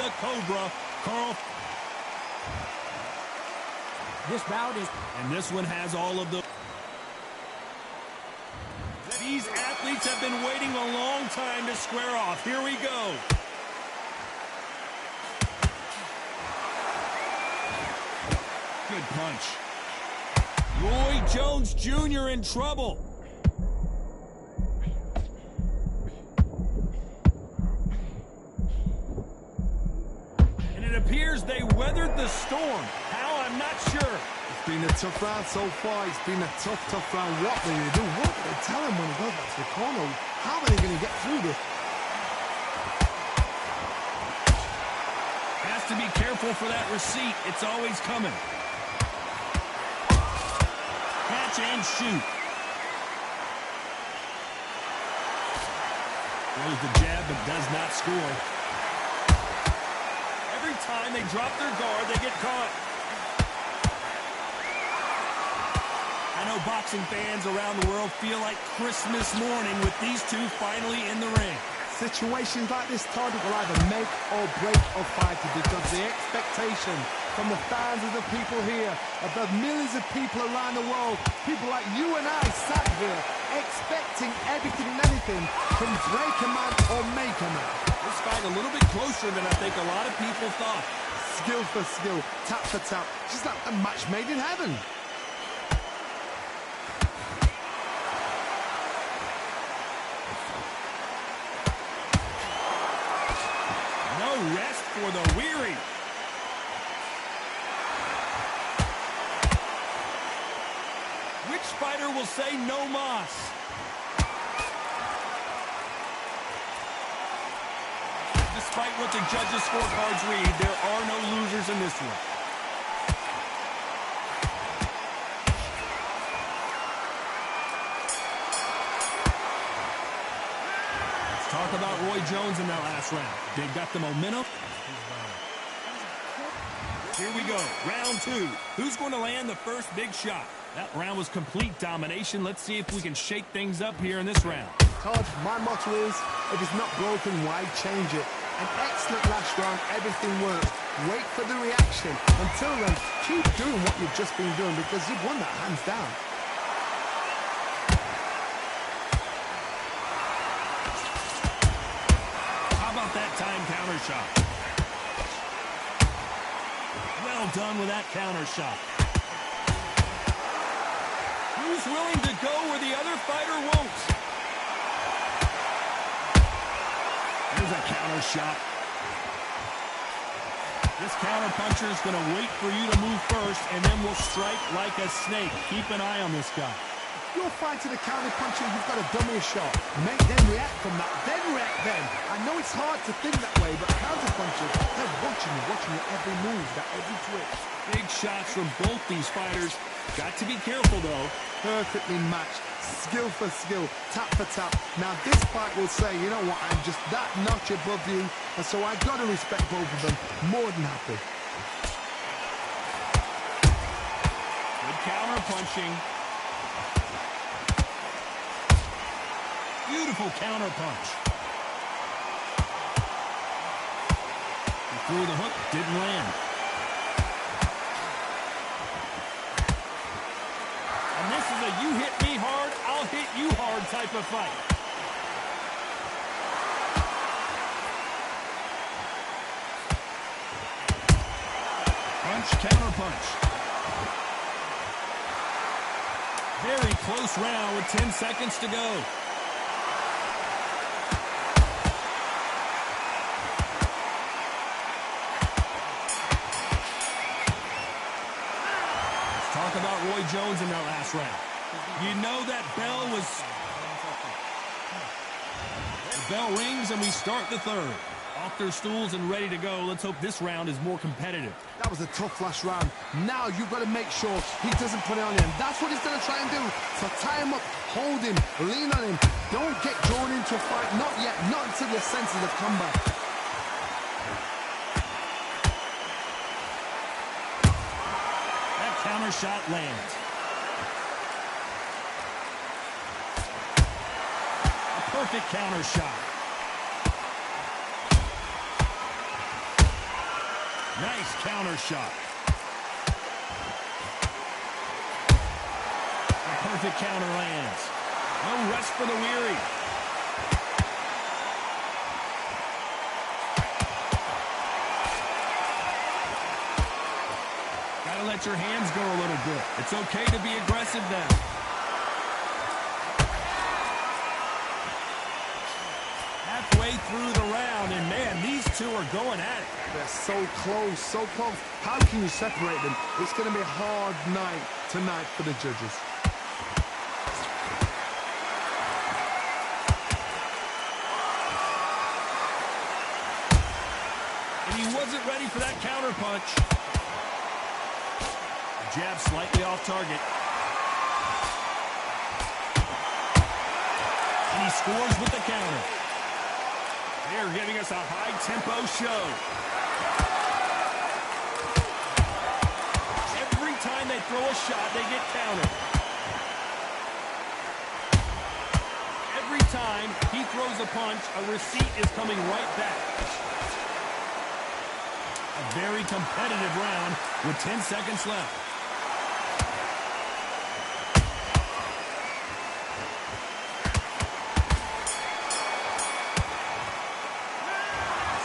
the Cobra, Carl. This bout is... And this one has all of the... These athletes have been waiting a long time to square off. Here we go. Good punch. Roy Jones Jr. in trouble. And it appears they weathered the storm. How? I'm not sure. It's been a tough round so far. It's been a tough round. What will they do? What will they tell him when he goes back to the corner? How are they going to get through this? Has to be careful for that receipt. It's always coming. Catch and shoot. Throws the jab but does not score. Every time they drop their guard, they get caught. I know boxing fans around the world feel like Christmas morning with these two finally in the ring. Situations like this, Todd, will either make or break a fighter because the expectation from the fans of the people here, of the millions of people around the world, people like you and I sat here expecting everything and anything from break a man or make a man. This fight a little bit closer than I think a lot of people thought. Skill for skill, tap for tap, just like a match made in heaven. Rest for the weary. Which fighter will say no mas? Despite what the judges' scorecards read, there are no losers in this one. Talk about Roy Jones in that last round. They got the momentum. Here we go, round two. Who's going to land the first big shot? That round was complete domination. Let's see if we can shake things up here in this round. Todd, my motto is, if it's not broken, why change it? An excellent last round, everything worked. Wait for the reaction. Until then, keep doing what you've just been doing because you've won that hands down. That time counter shot. Well done with that counter shot. Who's willing to go where the other fighter won't? There's a counter shot. This counter puncher is going to wait for you to move first and then will strike like a snake. Keep an eye on this guy. You're fighting a counter puncher, you've got to dummy a shot. Make them react from that, then react then. I know it's hard to think that way, but counter punchers, they're watching your every move, that every twitch. Big shots from both these fighters. Got to be careful, though. Perfectly matched, skill for skill, tap for tap. Now this fight will say, you know what, I'm just that notch above you, and so I've got to respect both of them. More than happy. Good counter punching. Beautiful counter punch. He threw the hook, didn't land. And this is a you hit me hard, I'll hit you hard type of fight. Punch, counter punch. Very close round with 10 seconds to go. Talk about Roy Jones in that last round. You know that bell was... The bell rings and we start the third. Off their stools and ready to go. Let's hope this round is more competitive. That was a tough last round. Now you've got to make sure he doesn't put it on you. And that's what he's going to try and do. So tie him up, hold him, lean on him. Don't get drawn into a fight. Not yet. Not until your senses have come back. Counter shot lands. A perfect counter shot. Nice counter shot. A perfect counter lands. No rest for the weary. Gotta let your hands go a little bit. It's okay to be aggressive now. Halfway through the round, and man, these two are going at it. They're so close, so close. How can you separate them? It's going to be a hard night tonight for the judges. And he wasn't ready for that counter punch. Jab slightly off target. And he scores with the counter. They're giving us a high-tempo show. Every time they throw a shot, they get countered. Every time he throws a punch, a receipt is coming right back. A very competitive round with 10 seconds left.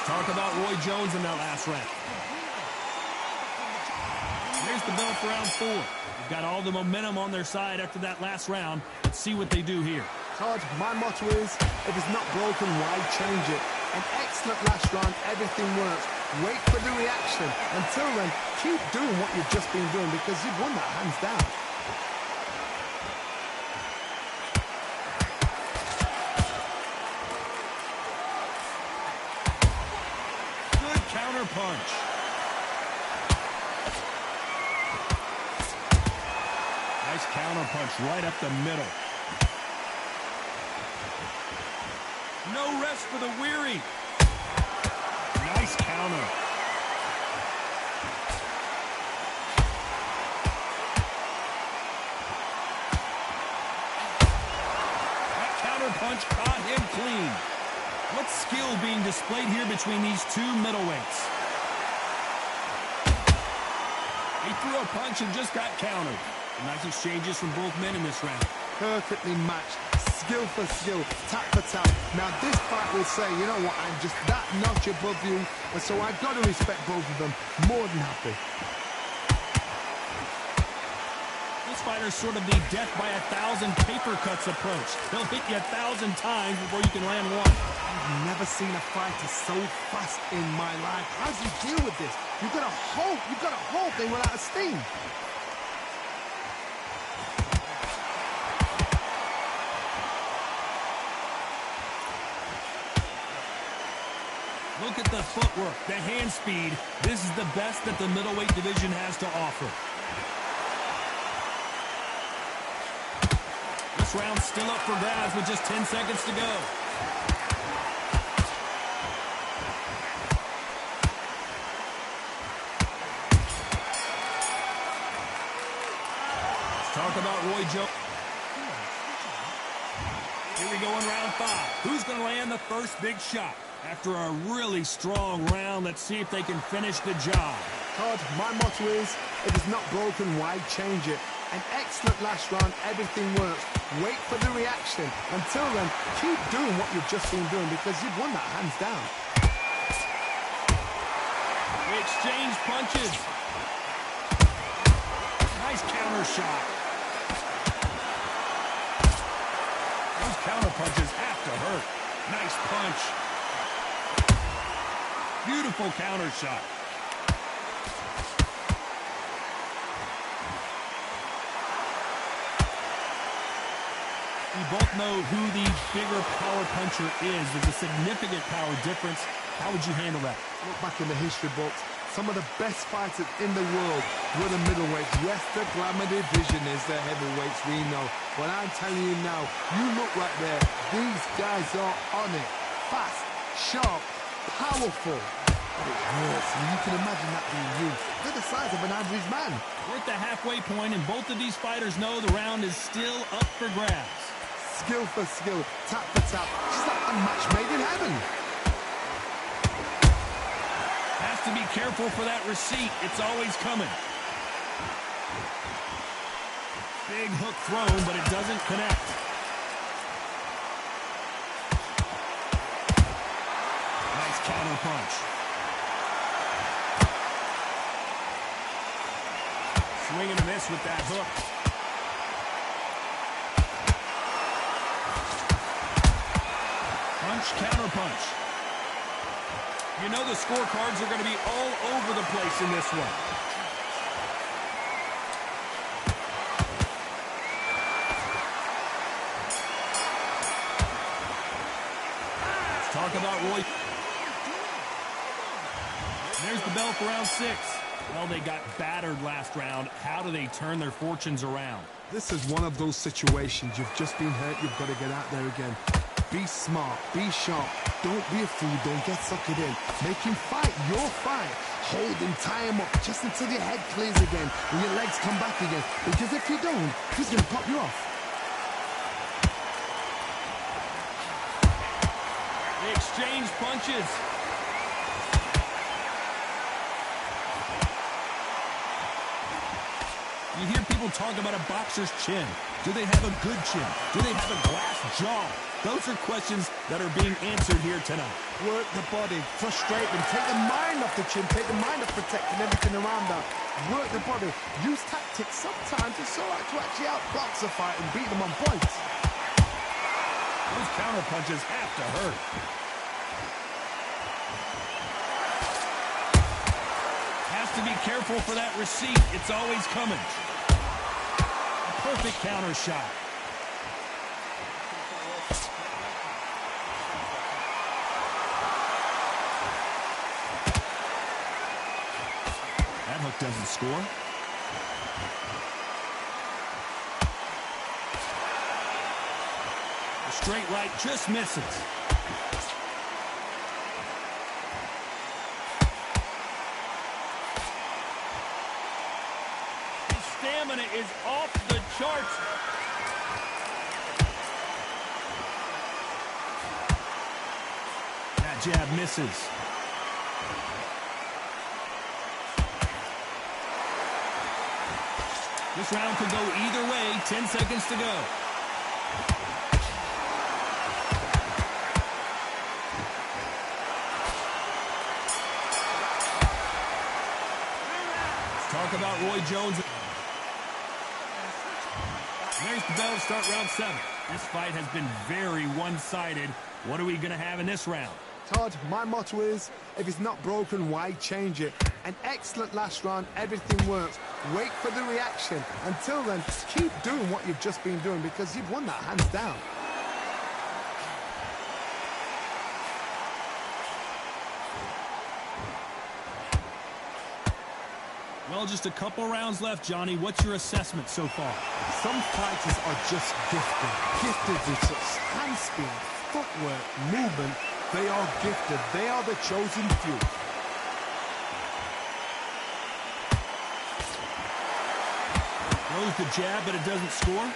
Talk about Roy Jones in that last round. Here's the bell for round 4. They've got all the momentum on their side after that last round. Let's see what they do here. Todd, my motto is, if it's not broken, why change it? An excellent last round, everything works. Wait for the reaction. Until then, keep doing what you've just been doing because you've won that hands down. Counter punch. Nice counter punch right up the middle. No rest for the weary. Nice counter. That counter punch caught him clean. What skill being displayed here between these two middleweights? He threw a punch and just got countered. Nice exchanges from both men in this round. Perfectly matched. Skill for skill. Tap for tap. Now this fight will say, you know what, I'm just that notch above you. And so I've got to respect both of them. More than happy. This fighter's sort of the death by 1,000 paper cuts approach. He'll hit you 1,000 times before you can land one. I've never seen a fighter so fast in my life. How does he deal with this? You've got to hope they run out of steam. Look at the footwork, the hand speed. This is the best that the middleweight division has to offer. This round's still up for grabs with just 10 seconds to go. Let's talk about Roy Jones. Here we go in round 5. Who's going to land the first big shot? After a really strong round, let's see if they can finish the job. Todd, my motto is, if it's not broken, why change it? An excellent last round, everything works. Wait for the reaction. Until then, keep doing what you've just been doing because you've won that hands down. They exchange punches. Nice counter shot. Those counter punches have to hurt. Nice punch. Beautiful counter shot. We both know who the bigger power puncher is. There's a significant power difference. How would you handle that? Look back in the history books. Some of the best fighters in the world were the middleweights. Yes, the glamour division is the heavyweights, we know. But I'm telling you now, you look right there. These guys are on it. Fast, sharp, powerful. But it hurts, and you can imagine that being you. They're the size of an average man. We're at the halfway point, and both of these fighters know the round is still up for grabs. Skill for skill, tap for tap. It's like a match made in heaven. Has to to be careful for that receipt. It's always coming. Big hook thrown, but it doesn't connect. Nice counter punch. Swing and a miss with that hook. Punch, counter punch. You know the scorecards are going to be all over the place in this one. Let's talk about Roy. There's the bell for round 6. Well, they got battered last round. How do they turn their fortunes around? This is one of those situations. You've just been hurt. You've got to get out there again. Be smart. Be sharp. Don't be a fool. Don't get suckered in. Make him fight your fight. Hold him, tie him up just until your head clears again and your legs come back again. Because if you don't, he's going to pop you off. They exchange punches. You hear people talk about a boxer's chin. Do they have a good chin? Do they have a glass jaw? Those are questions that are being answered here tonight. Work the body, frustrate them, take the mind off the chin, take the mind off protecting everything around that. Work the body, use tactics. Sometimes it's all right to actually outbox a fight and beat them on points. Those counter punches have to hurt. Has to be careful for that receipt. It's always coming. Perfect counter shot. That hook doesn't score. The straight right just misses. His stamina is off the charts. That jab misses. This round could go either way. 10 seconds to go. Let's talk about Roy Jones. There's the bell to start round 7. This fight has been very one-sided. What are we going to have in this round? Todd, my motto is, if it's not broken, why change it? An excellent last round, everything works. Wait for the reaction. Until then, keep doing what you've just been doing because you've won that hands down. Well, just a couple rounds left, Johnny. What's your assessment so far? Some fighters are just gifted. Gifted with such hand speed, footwork, movement. They are gifted. They are the chosen few. Throws the jab, but it doesn't score.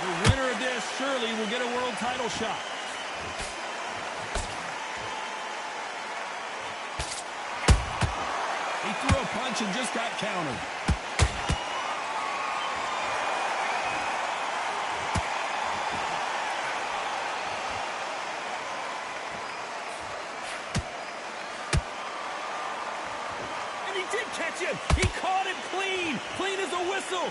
The winner of this surely will get a world title shot. He threw a punch and just got countered. And he did catch him. He caught it clean. Clean as a whistle.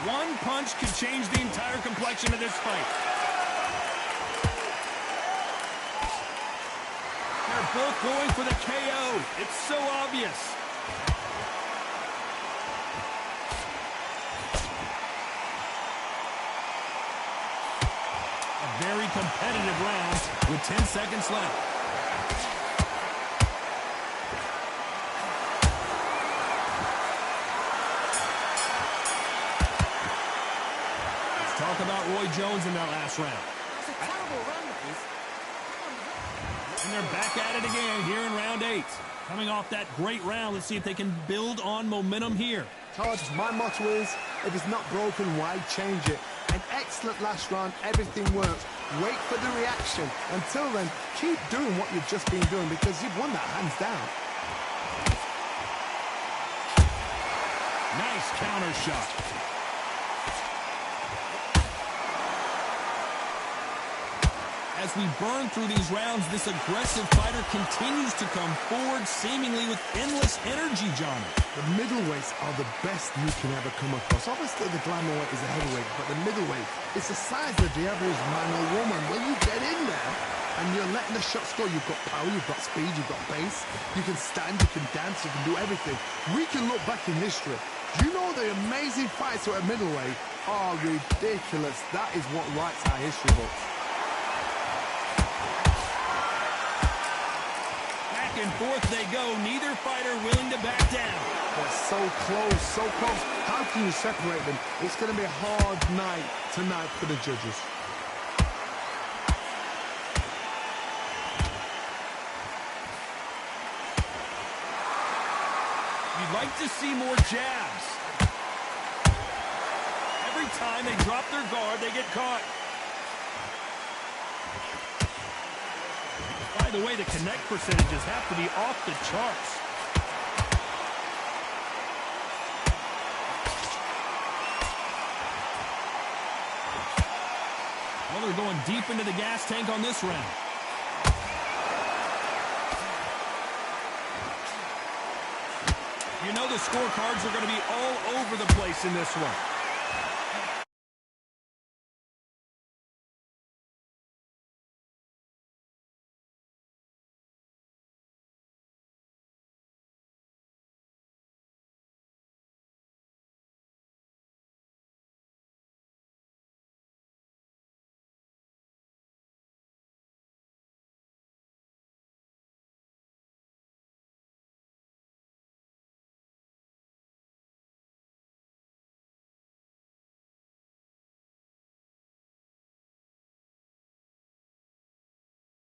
One punch could change the entire complexion of this fight. They're both going for the KO. It's so obvious. A very competitive round with 10 seconds left. Talk about Roy Jones in that last round. It's a terrible round, this. And And they're back at it again here in round 8. Coming off that great round, let's see if they can build on momentum here. Todd, my motto is, if it's not broken, why change it? An excellent last round, everything works. Wait for the reaction. Until then, keep doing what you've just been doing because you've won that hands down. Nice counter shot. As we burn through these rounds, this aggressive fighter continues to come forward, seemingly with endless energy, Johnny. The middleweights are the best you can ever come across. Obviously, the glamour weight is a heavyweight, but the middleweight is the size of the average man or woman. When you get in there and you're letting the shots go, you've got power, you've got speed, you've got pace, you can stand, you can dance, you can do everything. We can look back in history. Do you know the amazing fights at middleweight are ridiculous? That is what writes our history books. Back and forth they go, neither fighter willing to back down. They're so close, so close. How can you separate them? It's going to be a hard night tonight for the judges. You'd like to see more jabs. Every time they drop their guard, they get caught. By the way, the connect percentages have to be off the charts. Well, they're going deep into the gas tank on this round. You know the scorecards are going to be all over the place in this one.